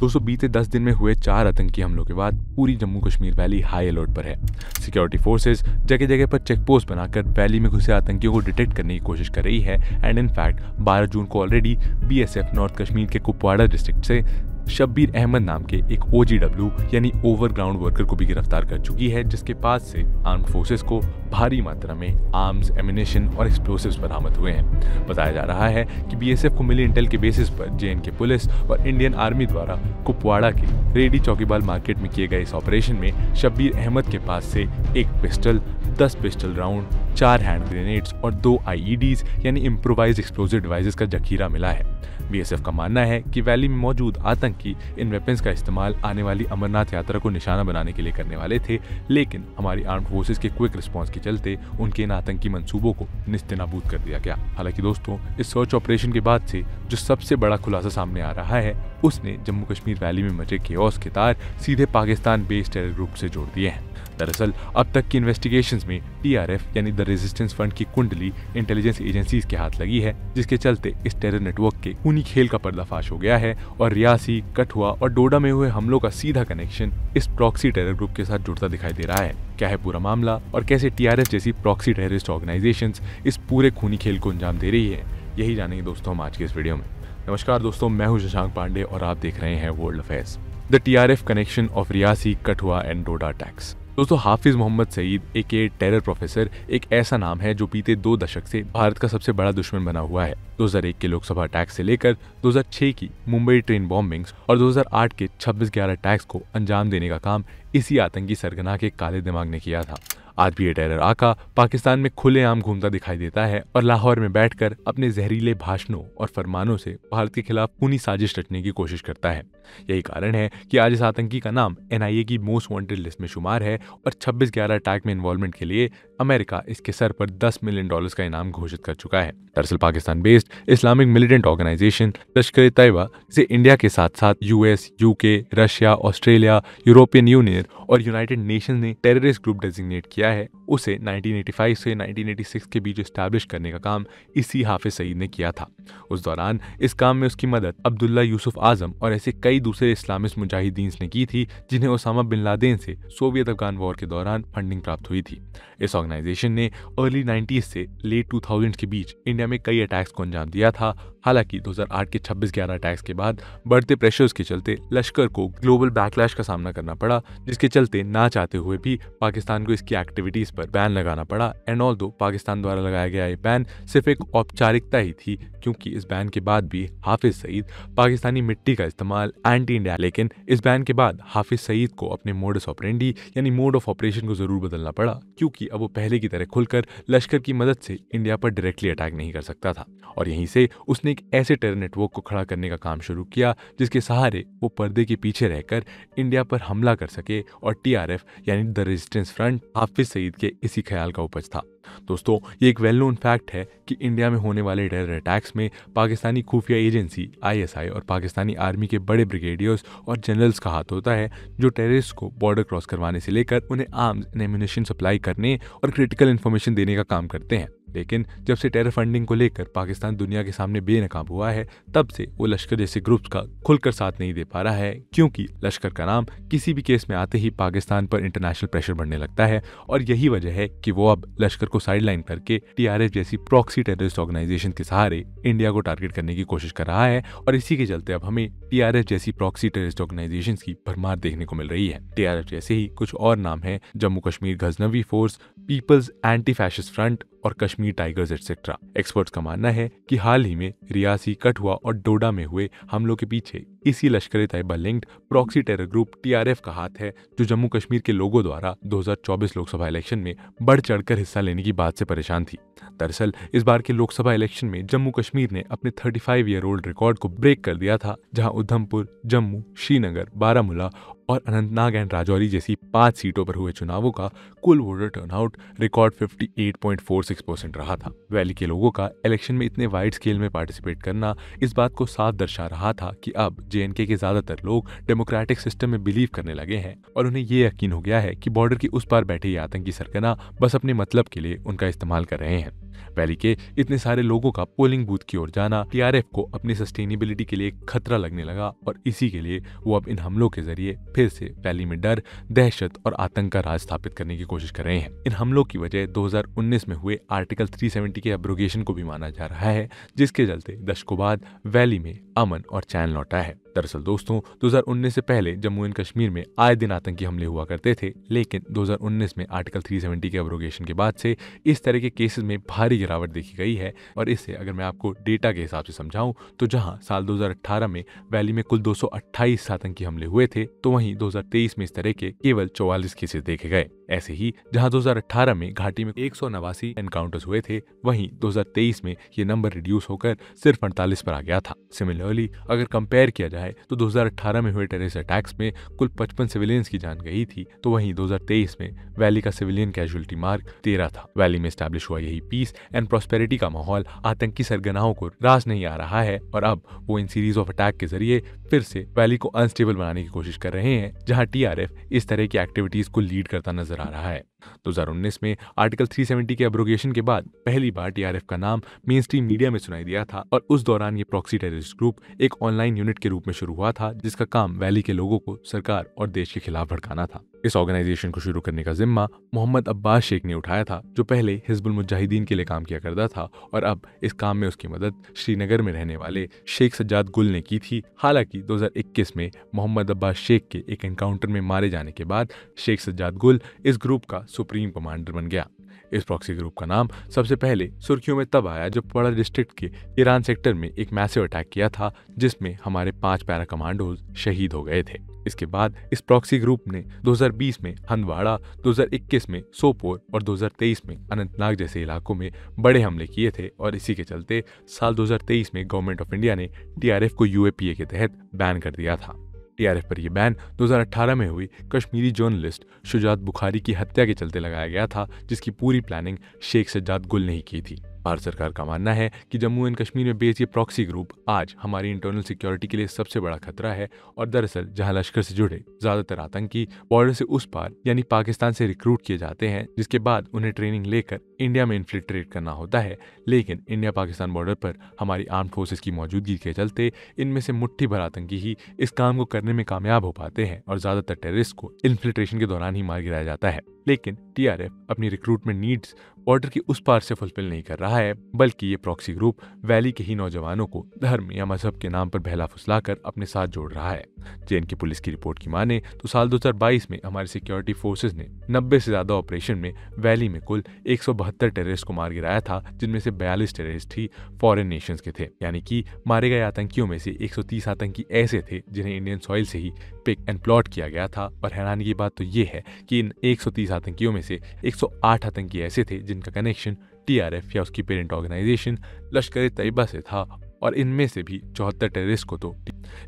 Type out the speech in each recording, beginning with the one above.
दोस्तों बीते 10 दिन में हुए 4 आतंकी हमलों के बाद पूरी Jammu Kashmir valley high alert पर है। सिक्योरिटी फोर्सेस जगह जगह पर चेक पोस्ट बनाकर वैली में घुसे आतंकियों को डिटेक्ट करने की कोशिश कर रही है। एंड इनफैक्ट 12 जून को ऑलरेडी बीएसएफ नॉर्थ कश्मीर के कुपवाड़ा डिस्ट्रिक्ट से शब्बीर अहमद नाम के एक OGW यानी ओवरग्राउंड वर्कर को भी गिरफ्तार कर चुकी है, जिसके पास से आर्म्ड फोर्सेस को भारी मात्रा में आर्म्स, एमिनेशन और एक्सप्लोसिव्स बरामद हुए हैं। बताया जा रहा है कि बीएसएफ को मिली इंटेल के बेसिस पर JNK पुलिस और इंडियन आर्मी द्वारा कुपवाड़ा के रेडी चौकीबाल मार्केट में किए गए इस ऑपरेशन में शब्बीर अहमद के पास से एक pistol, 10 pistol round, 4 hand grenades और 2 IEDs यानी इम्प्रोवाइज्ड एक्सप्लोजिव डिवाइसेस का जखीरा मिला है। बीएसएफ का मानना है कि वैली में मौजूद आतंकी इन वेपन्स का इस्तेमाल आने वाली अमरनाथ यात्रा को निशाना बनाने के लिए करने वाले थे, लेकिन हमारी आर्म्ड फोर्सेस के क्विक रिस्पांस के चलते उनके इन आतंकी मंसूबों को निस्तेनाबूद कर दिया गया। हालांकि दोस्तों, इस सर्च ऑपरेशन के बाद से जो सबसे बड़ा खुलासा सामने आ रहा है, उसने जम्मू कश्मीर वैली में मचे केओस के तार सीधे पाकिस्तान बेस्ड टेरर ग्रुप से जोड़ दिए हैं। दरअसल अब तक की इन्वेस्टिगेशंस में TRF यानी द रेजिस्टेंस फ्रंट की कुंडली इंटेलिजेंस एजेंसीज के हाथ लगी है, जिसके चलते इस टेरर नेटवर्क के खूनी खेल का पर्दाफाश हो गया है और रियासी, कठुआ और डोडा में हुए हमलों का सीधा कनेक्शन इस प्रॉक्सी टेरर ग्रुप के साथ जुड़ता दिखाई दे रहा है। क्या है पूरा मामला और कैसे TRF जैसी प्रॉक्सी टेररिस्ट ऑर्गेनाइजेशंस इस पूरे खूनी खेल को अंजाम दे रही है, यही जानेंगे दोस्तों हम आज के इस वीडियो में। नमस्कार दोस्तों, मैं हूं शशांक पांडे और आप देख रहे हैं world affairs. The TRF connection of Reasi, Kathua and Doda attacks. दोस्तों, हाफिज मोहम्मद सईद एक टेरर प्रोफेसर एक ऐसा नाम है जो बीते 2 दशक से भारत का सबसे बड़ा दुश्मन बना हुआ है। 2001 के लोकसभा अटैक से लेकर 2006 की मुंबई ट्रेन बॉम्बिंग्स और 2008 के 26/11 अटैक्स को अंजाम देने का काम इसी आतंकी सरगना के काले दिमाग ने किया था। आज भी ये टेरर आका पाकिस्तान में खुलेआम घूमता दिखाई देता है और लाहौर में बैठकर अपने जहरीले भाषणों और फरमानों से भारत के खिलाफ खूनी साजिश रचने की कोशिश करता है। यही कारण है कि आज इस आतंकी का नाम NIA की मोस्ट वांटेड लिस्ट में शुमार है और 26/11 अटैक में इन्वॉल्वमेंट के लिए अमेरिका इसके सर पर $10 मिलियन का इनाम घोषित कर चुका है। दरअसल Pakistan based Islamic militant organisation Lashkar-e-Taiba से इंडिया के साथ साथ US, UK, Russia, Australia, European Union और यूनाइटेड नेशन ने टेररिस्ट ग्रुप डेजिग्नेट किया है। उसे 1985 से 1986 के बीच एस्टैब्लिश करने का काम इसी हाफिज सईद ने किया था। उस दौरान इस काम में उसकी मदद अब्दुल्ला यूसुफ आजम और ऐसे कई दूसरे इस्लामिस्ट मुजाहिदीन ने की थी, जिन्हें ओसामा बिन लादेन से सोवियत अफगान वॉर के दौरान फंडिंग प्राप्त हुई थी। इस ऑर्गेनाइजेशन ने अर्ली 90s से लेट 2000 के बीच इंडिया में कई अटैक्स को अंजाम दिया था। हालांकि 2008 के 26/11 अटैक्स के बाद बढ़ते प्रेशर्स के चलते लश्कर को ग्लोबल बैकलैश का सामना करना पड़ा, जिसके चलते ना चाहते हुए भी पाकिस्तान को इसकी एक्टिविटीज पर बैन लगाना पड़ा। एंड ऑल्दो पाकिस्तान द्वारा लगाया गया ये बैन सिर्फ एक औपचारिकता ही थी, क्योंकि इस बैन के बाद भी हाफिज सईद पाकिस्तानी मिट्टी का इस्तेमाल एंटी इंडिया, लेकिन इस बैन के बाद हाफिज सईद को अपने मोडस ऑपरेंडी यानी मोड ऑफ ऑपरेशन को जरूर बदलना पड़ा, क्योंकि अब वो पहले की तरह खुलकर लश्कर की मदद से इंडिया पर डायरेक्टली अटैक नहीं कर सकता था। और यहीं से उसने एक ऐसे टेरर नेटवर्क को खड़ा करने का काम शुरू किया जिसके सहारे वो पर्दे के पीछे रहकर इंडिया पर हमला कर सके, और TRF यानी the resistance front Hafiz Saeed के इसी ख्याल का उपज था। दोस्तों, ये एक वेल नोन फैक्ट है कि इंडिया में होने वाले टेरर अटैक्स में पाकिस्तानी खुफिया एजेंसी ISI और पाकिस्तानी आर्मी के बड़े ब्रिगेडियर्स और जनरल्स का हाथ होता है, जो टेररिस्ट को बॉर्डर क्रॉस करवाने से लेकर उन्हें आर्म्स एंड एम्यूनिशन सप्लाई करने और क्रिटिकल इन्फॉर्मेशन देने का काम करते हैं। लेकिन जब से टेरर फंडिंग को लेकर पाकिस्तान दुनिया के सामने बेनकाब हुआ है, तब से वो लश्कर जैसे ग्रुप्स का खुलकर साथ नहीं दे पा रहा है, क्योंकि लश्कर का नाम किसी भी केस में आते ही पाकिस्तान पर इंटरनेशनल प्रेशर बढ़ने लगता है। और यही वजह है कि वो अब लश्कर को साइडलाइन करके TRF जैसी प्रॉक्सी टेररिस्ट ऑर्गेनाइजेशन के सहारे इंडिया को टारगेट करने की कोशिश कर रहा है। और इसी के चलते अब हमें TRF जैसी प्रॉक्सी टेररिस्ट ऑर्गेनाइजेशन की भरमार देखने को मिल रही है। TRF जैसे ही कुछ और नाम है: Jammu Kashmir Ghaznavi Force, People's Anti Fascist Front और कश्मीर टाइगर्स एटसेट्रा। एक्सपर्ट्स का मानना है कि हाल ही में रियासी, कठुआ और डोडा में हुए हमलों के पीछे इसी Lashkar-e-Taiba linked proxy terror group TRF का हाथ है, जो जम्मू कश्मीर के लोगों द्वारा 2024 लोकसभा इलेक्शन में बढ़ चढ़कर हिस्सा लेने की बात से परेशान थी। दरअसल इस बार के लोकसभा इलेक्शन में जम्मू कश्मीर ने अपने 35-year-old रिकॉर्ड को ब्रेक कर दिया था, जहां उधमपुर, जम्मू, श्रीनगर, बारामूला और अनंतनाग एंड राजौरी जैसी 5 सीटों पर हुए चुनावों का कुल वोटर टर्नआउट रिकॉर्ड 58.46% रहा था। वैली के लोगों का इलेक्शन में इतने वाइड स्केल में पार्टिसिपेट करना इस बात को साफ दर्शा रहा था कि अब JNK के ज़्यादातर लोग डेमोक्रेटिक सिस्टम में बिलीव करने लगे हैं और उन्हें ये यकीन हो गया है कि बॉर्डर की उस पार बैठे ये आतंकी सरगना बस अपने मतलब के लिए उनका इस्तेमाल कर रहे हैं। वैली के इतने सारे लोगों का पोलिंग बूथ की ओर जाना TRF को अपनी सस्टेनेबिलिटी के लिए खतरा लगने लगा और इसी के लिए वो अब इन हमलों के जरिए फिर से वैली में डर, दहशत और आतंक का राज स्थापित करने की कोशिश कर रहे हैं। इन हमलों की वजह 2019 में हुए आर्टिकल 370 के एब्रोगेशन को भी माना जा रहा है, जिसके चलते दशकों बाद वैली में अमन और चैन लौटा है। दरअसल दोस्तों 2019 से पहले जम्मू एंड कश्मीर में आए दिन आतंकी हमले हुआ करते थे, लेकिन 2019 में आर्टिकल 370 के एब्रोगेशन के बाद से इस तरह के केसेस में भारी गिरावट देखी गई है। और इससे अगर मैं आपको डेटा के हिसाब से समझाऊं तो जहां साल 2018 में वैली में कुल 228 आतंकी हमले हुए थे, तो वहीं 2023 में इस तरह के केवल 44 केसेस देखे गए। ऐसे ही जहां 2018 में घाटी में 189 एनकाउंटर्स हुए थे, वहीं 2023 में ये नंबर रिड्यूस होकर सिर्फ 48 पर आ गया था। सिमिलरली अगर कंपेयर किया जाए तो 2018 में हुए टेररिस्ट अटैक्स में कुल 55 सिविलियंस की जान गई थी, तो वहीं 2023 में वैली का सिविलियन कैजुअलिटी मार्क 13 था। वैली में एस्टैब्लिश हुआ यही पीस एंड प्रॉस्पेरिटी का माहौल आतंकी सरगनाओं को रास नहीं आ रहा है और अब वो इन सीरीज ऑफ अटैक के जरिए फिर से वैली को अनस्टेबल बनाने की कोशिश कर रहे हैं, जहां TRF इस तरह की एक्टिविटीज को लीड करता नजर आ रहा है। 2019 में आर्टिकल 370 के एब्रोगेशन के बाद पहली बार TRF का नाम मेन स्ट्रीम मीडिया में सुनाई दिया था और उस दौरान ये प्रॉक्सी टेररिस्ट ग्रुप एक ऑनलाइन यूनिट के रूप में शुरू हुआ था, जिसका काम वैली के लोगों को सरकार और देश के खिलाफ भड़काना था। इस ऑर्गेनाइजेशन को शुरू करने का जिम्मा मोहम्मद अब्बास शेख ने उठाया था, जो पहले हिजबुल मुजाहिदीन के लिए काम किया करता था और अब इस काम में उसकी मदद श्रीनगर में रहने वाले शेख सज्जाद गुल ने की थी। हालांकि 2021 में मोहम्मद अब्बास शेख के एक एनकाउंटर में मारे जाने के बाद शेख सज्जाद गुल इस ग्रुप का सुप्रीम कमांडर बन गया। इस प्रॉक्सी ग्रुप का नाम सबसे पहले सुर्खियों में तब आया जब पड़ा डिस्ट्रिक्ट के ईरान सेक्टर में एक मैसिव अटैक किया था, जिसमें हमारे 5 पैरा कमांडोज शहीद हो गए थे। इसके बाद इस प्रॉक्सी ग्रुप ने 2020 में हंदवाड़ा, 2021 में सोपोर और 2023 में अनंतनाग जैसे इलाकों में बड़े हमले किए थे और इसी के चलते साल 2023 में गवर्नमेंट ऑफ इंडिया ने TRF को UAPA के तहत बैन कर दिया था। TRF पर यह बैन 2018 में हुई कश्मीरी जर्नलिस्ट शुजात बुखारी की हत्या के चलते लगाया गया था, जिसकी पूरी प्लानिंग शेख सज्जाद गुल ने ही की थी। भारत सरकार का मानना है कि जम्मू एंड कश्मीर में बेस्ड ये प्रॉक्सी ग्रुप आज हमारी इंटरनल सिक्योरिटी के लिए सबसे बड़ा खतरा है और दरअसल जहां लश्कर से जुड़े ज्यादातर आतंकी बॉर्डर से उस पार यानी पाकिस्तान से रिक्रूट किए जाते हैं, जिसके बाद उन्हें ट्रेनिंग लेकर इंडिया में इन्फिल्ट्रेट करना होता है, लेकिन इंडिया पाकिस्तान बॉर्डर पर हमारी आर्म्ड फोर्सेस की मौजूदगी के चलते इनमें से मुट्ठी भर आतंकी ही इस काम को करने में कामयाब हो पाते हैं और ज्यादातर टेररिस्ट को इन्फिल्ट्रेशन के दौरान ही मार गिराया जाता है। लेकिन TRF अपनी रिक्रूटमेंट नीड्स बॉर्डर की उस पार से फुलफिल नहीं कर रहा है, बल्कि ये प्रॉक्सी ग्रुप वैली के ही नौजवानों को धर्म या मजहब के नाम पर बहला फुसलाकर अपने साथ जोड़ रहा है। JNK पुलिस की रिपोर्ट की माने तो साल 2022 में हमारी सिक्योरिटी फोर्सेस ने 90 से ज्यादा ऑपरेशन में वैली में कुल 172 टेररिस्ट को मार गिराया था, जिनमें से 42 टेररिस्ट ही फॉरेन नेशंस के थे। यानी कि मारे गए आतंकियों में से 130 आतंकी ऐसे थे जिन्हें इंडियन सॉइल से ही पिक एंड प्लॉट किया गया था। और हैरानी की बात तो ये है कि इन 130 आतंकियों में से 108 आतंकी ऐसे थे जिनका कनेक्शन TRF या उसकी पेरेंट ऑर्गेनाइजेशन लश्कर-ए-तैयबा से था और इनमें से भी 74 टेररिस्ट को तो।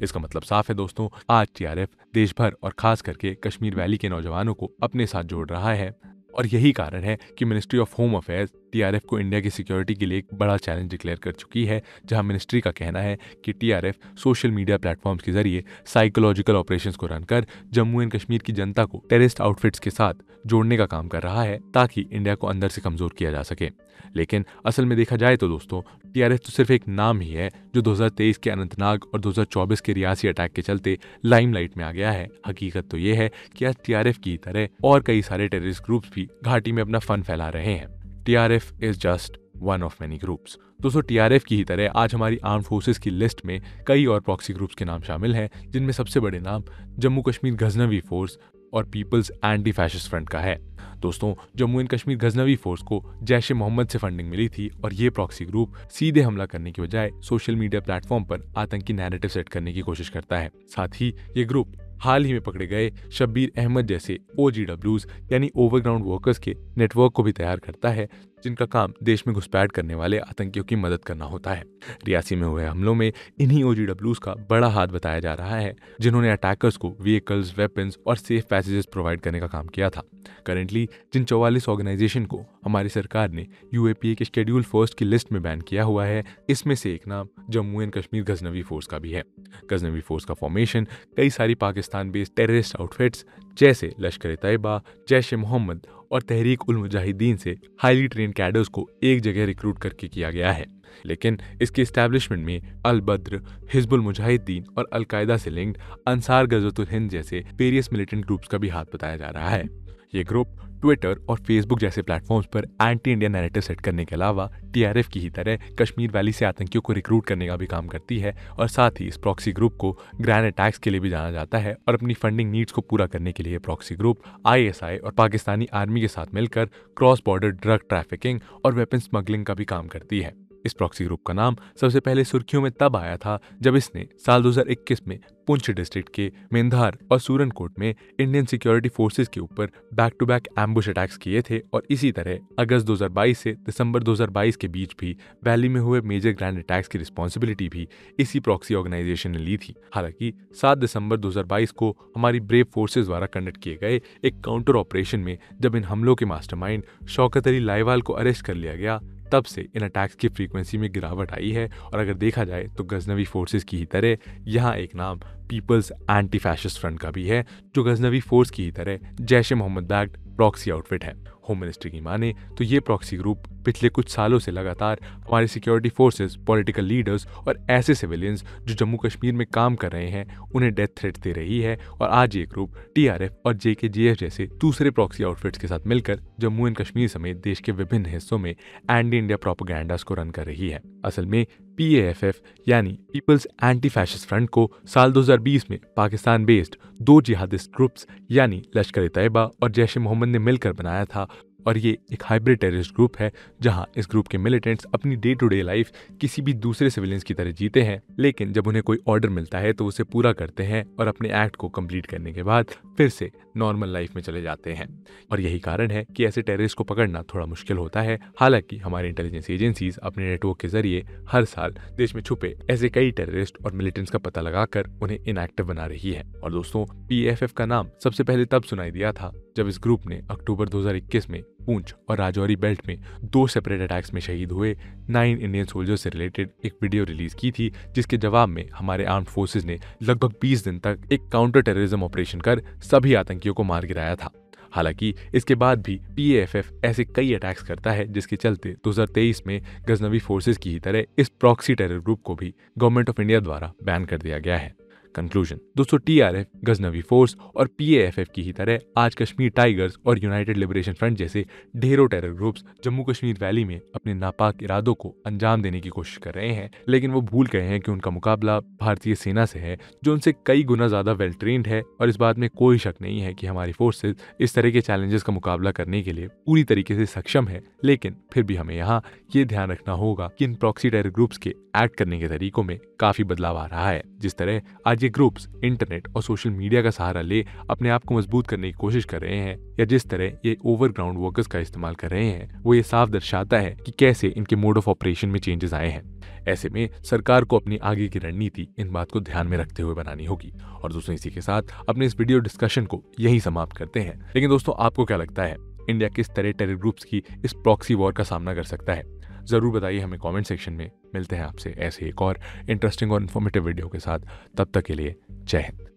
इसका मतलब साफ है दोस्तों, आज TRF देश भर और खास करके कश्मीर वैली के नौजवानों को अपने साथ जोड़ रहा है और यही कारण है कि ministry of home affairs TRF को इंडिया की सिक्योरिटी के लिए एक बड़ा चैलेंज डिक्लेयर कर चुकी है, जहां मिनिस्ट्री का कहना है कि TRF सोशल मीडिया प्लेटफॉर्म्स के जरिए साइकोलॉजिकल ऑपरेशंस को रन कर जम्मू एंड कश्मीर की जनता को टेररिस्ट आउटफिट्स के साथ जोड़ने का काम कर रहा है ताकि इंडिया को अंदर से कमजोर किया जा सके। लेकिन असल में देखा जाए तो दोस्तों TRF तो सिर्फ एक नाम ही है जो 2023 के अनंतनाग और 2024 के रियासी अटैक के चलते लाइमलाइट में आ गया है। हकीकत तो ये है कि आज TRF की तरह और कई सारे टेररिस्ट ग्रुप्स भी घाटी में अपना फन फैला रहे हैं। TRF is just one of many groups. दोस्तों TRF की ही तरह आज हमारी आर्म फोर्सेस की लिस्ट में कई और प्रॉक्सी ग्रुप्स के नाम शामिल हैं, जिनमें सबसे बड़े नाम जम्मू कश्मीर गजनवी फोर्स और पीपल्स एंटी फैशिस्ट फ्रंट का है। दोस्तों जम्मू एंड कश्मीर गजनवी फोर्स को जैश ए मोहम्मद से फंडिंग मिली थी और ये प्रॉक्सी ग्रुप सीधे हमला करने की बजाय सोशल मीडिया प्लेटफॉर्म पर आतंकी नैरेटिव सेट करने की कोशिश करता है। साथ ही ये ग्रुप हाल ही में पकड़े गए शब्बीर अहमद जैसे OGWs यानी ओवरग्राउंड वर्कर्स के नेटवर्क को भी तैयार करता है, जिनका काम देश में घुसपैठ करने वाले आतंकियों की मदद करना होता है। रियासी में हुए हमलों में इन्हीं OGWs का बड़ा हाथ बताया जा रहा है, जिन्होंने अटैकर्स को व्हीकल्स, वेपन्स और सेफ पैसेजेस प्रोवाइड करने का काम किया था। करेंटली जिन 44 ऑर्गेनाइजेशन को हमारी सरकार ने UAPA के शेड्यूल फर्स्ट की लिस्ट में बैन किया हुआ है, इसमें से एक नाम जम्मू एंड कश्मीर गजनवी फोर्स का भी है। गजनवी फोर्स का फॉर्मेशन कई सारी पाकिस्तान बेस्ड टेररिस्ट आउटफिट्स जैसे लश्कर-ए-तैयबा, जैश-ए-मोहम्मद और तहरीक-उल-मुजाहिदीन से हाईली ट्रेन कैडर्स को एक जगह रिक्रूट करके किया गया है। लेकिन इसके एस्टैब्लिशमेंट में अल-बद्र, हिजबुल मुजाहिदीन और अल-कायदा से लिंक्ड अंसार गज़वतुल हिंद जैसे वेरियस मिलिटेंट ग्रुप्स का भी हाथ बताया जा रहा है। ये ग्रुप ट्विटर और फेसबुक जैसे प्लेटफॉर्म्स पर एंटी इंडिया नैरेटिव सेट करने के अलावा TRF की ही तरह कश्मीर वैली से आतंकियों को रिक्रूट करने का भी काम करती है और साथ ही इस प्रॉक्सी ग्रुप को ग्रैंड अटैक्स के लिए भी जाना जाता है और अपनी फंडिंग नीड्स को पूरा करने के लिए प्रॉक्सी ग्रुप ISI और पाकिस्तानी आर्मी के साथ मिलकर क्रॉस बॉर्डर ड्रग ट्रैफिकिंग और वेपन स्मगलिंग का भी काम करती है। इस प्रॉक्सी ग्रुप का नाम सबसे पहले सुर्खियों में तब आया था जब इसने साल 2021 में पुंछ डिस्ट्रिक्ट के मेंधार और सूरनकोट में इंडियन सिक्योरिटी फोर्सेस के ऊपर back to back ambush attacks किए थे और इसी तरह अगस्त 2022 से दिसंबर 2022 के बीच भी वैली में हुए मेजर ग्रैंड अटैक्स की रिस्पॉन्सिबिलिटी भी इसी प्रॉक्सी ऑर्गेनाइजेशन ने ली थी। हालांकि 7 दिसंबर 2022 को हमारी ब्रेव फोर्सेस द्वारा कंडक्ट किए गए एक काउंटर ऑपरेशन में जब इन हमलों के मास्टरमाइंड शौकत अली लाइवाल को अरेस्ट कर लिया गया, तब से इन अटैक्स की फ्रीक्वेंसी में गिरावट आई है और अगर देखा जाए तो गजनवी फोर्सेस की ही तरह यहाँ एक नाम पीपल्स एंटी फैशिस्ट फ्रंट का भी है, जो गजनवी फोर्स की ही तरह जैश-ए-मोहम्मद बैक्ड प्रॉक्सी आउटफिट है। होम मिनिस्ट्री की माने तो ये प्रॉक्सी ग्रुप पिछले कुछ सालों से लगातार हमारे सिक्योरिटी फोर्सेस, पॉलिटिकल लीडर्स और ऐसे सिविलियंस जो जम्मू कश्मीर में काम कर रहे हैं उन्हें डेथ थ्रेट दे रही है और आज ये ग्रुप TRF और JKJF जैसे दूसरे प्रॉक्सी आउटफिट्स के साथ मिलकर जम्मू एंड कश्मीर समेत देश के विभिन्न हिस्सों में एंटी इंडिया प्रोपेगेंडास को रन कर रही है। असल में PAFF यानी पीपल्स एंटी फैशिस्ट फ्रंट को साल 2020 में पाकिस्तान बेस्ड 2 जिहादिस्ट ग्रुप्स यानी लश्कर-ए-तैयबा और जैश-ए-मोहम्मद ने मिलकर बनाया था और ये एक हाइब्रिड टेररिस्ट ग्रुप है जहां इस ग्रुप के मिलिटेंट्स अपनी डे टू डे लाइफ किसी भी दूसरे सिविलियंस की तरह जीते हैं, लेकिन जब उन्हें कोई ऑर्डर मिलता है तो उसे पूरा करते हैं और अपने एक्ट को कंप्लीट करने के बाद फिर से नॉर्मल लाइफ में चले जाते हैं। और यही कारण है कि ऐसे टेररिस्ट को पकड़ना थोड़ा मुश्किल होता है। हालांकि हमारी इंटेलिजेंस एजेंसीज अपने नेटवर्क के जरिए हर साल देश में छुपे ऐसे कई टेररिस्ट और मिलिटेंट्स का पता लगाकर उन्हें इनएक्टिव बना रही है। और दोस्तों, PAFF का नाम सबसे पहले तब सुनाई दिया था जब इस ग्रुप ने अक्टूबर 2021 में पूंछ और राजौरी बेल्ट में 2 सेपरेट अटैक्स में शहीद हुए 9 इंडियन सोल्जर्स से रिलेटेड एक वीडियो रिलीज की थी, जिसके जवाब में हमारे आर्म्ड फोर्सेस ने लगभग 20 दिन तक एक काउंटर टेररिज्म ऑपरेशन कर सभी आतंकियों को मार गिराया था। हालांकि इसके बाद भी PAFF ऐसे कई अटैक्स करता है जिसके चलते 2023 में गजनवी फोर्सेस की ही तरह इस प्रॉक्सी टेरर ग्रुप को भी गवर्नमेंट ऑफ इंडिया द्वारा बैन कर दिया गया है। कंक्लूजन दोस्तों, TRF, गजनवी फोर्स और PAFF की ही तरह आज कश्मीर टाइगर्स और यूनाइटेड लिबरेशन फ्रंट जैसे ढेरों terror groups Jammu Kashmir valley में अपने नापाक इरादों को अंजाम देने की कोशिश कर रहे हैं, लेकिन वो भूल गए हैं कि उनका मुकाबला भारतीय सेना से है जो उनसे कई गुना ज्यादा वेल ट्रेंड है। और इस बात में कोई शक नहीं है कि हमारी फोर्सेज इस तरह के चैलेंजेस का मुकाबला करने के लिए पूरी तरीके से सक्षम है। लेकिन फिर भी हमें यहाँ ये ध्यान रखना होगा कि इन प्रॉक्सी टेरर ग्रुप्स के एक्ट करने के तरीकों में काफी बदलाव आ रहा है। जिस तरह आज ये ग्रुप्स इंटरनेट और सोशल मीडिया का सहारा ले अपने आप को मजबूत करने की कोशिश कर रहे हैं, या जिस तरह ये ओवरग्राउंड वर्कर्स का इस्तेमाल कर रहे हैं, वो ये साफ दर्शाता है कि कैसे इनके मोड ऑफ ऑपरेशन में चेंजेस आए हैं। ऐसे में सरकार को अपनी आगे की रणनीति इन बात को ध्यान में रखते हुए बनानी होगी। और दोस्तों, इसी के साथ अपने इस वीडियो डिस्कशन को यही समाप्त करते हैं। लेकिन दोस्तों, आपको क्या लगता है इंडिया किस तरह टेरर ग्रुप्स की इस प्रॉक्सी वॉर का सामना कर सकता है? जरूर बताइए हमें कमेंट सेक्शन में। मिलते हैं आपसे ऐसे एक और इंटरेस्टिंग और इन्फॉर्मेटिव वीडियो के साथ। तब तक के लिए जय हिंद।